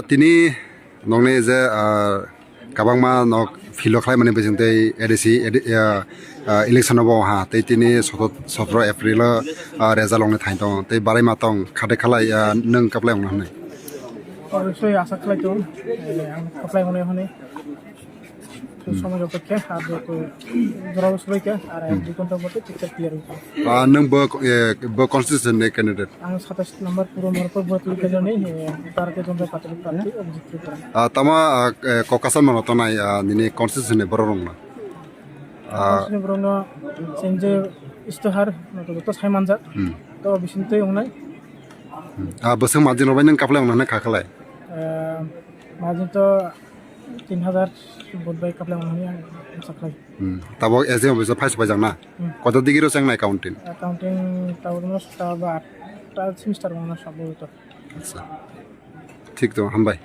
তিনি নংনে যে kabangma nok philo khlai mani bejing tei ADC election bo ha tei tini 17 April result longne thain tong tei barai ma tong khade khalai nung kaplai ong hanai অবশ্যই আশা খাই তো কাপ্লাই মনে হয় সময় অপেক্ষা আর ধরা সবাইকে আর 2 ঘন্টার মধ্যে পিকচার ক্লিয়ার হবে nung bo constitution ne candidate আমি 27 নম্বর পুরো মরপর বতুলকে জানি তার কে জন্য পাত্রী প্রার্থী অভিযুক্ত করা tama kokasan mano tonai nini constitution ne borong na বরং চেঞ্জে ইস্তেহার নতুন সাইমানজা তো বিশিন্তই অংনাই boseng majin robai nung kaplai ong hanai khakhalai মাঝে তো 3000 ভোট বাই কাপ্লাই মনে হয় আশা খাই tabo eje obisa phais bajang na koto digiro chang na accounting accounting তাও বা 8টা সেমিস্টার মনে সব তো ঠিক তো হামবাই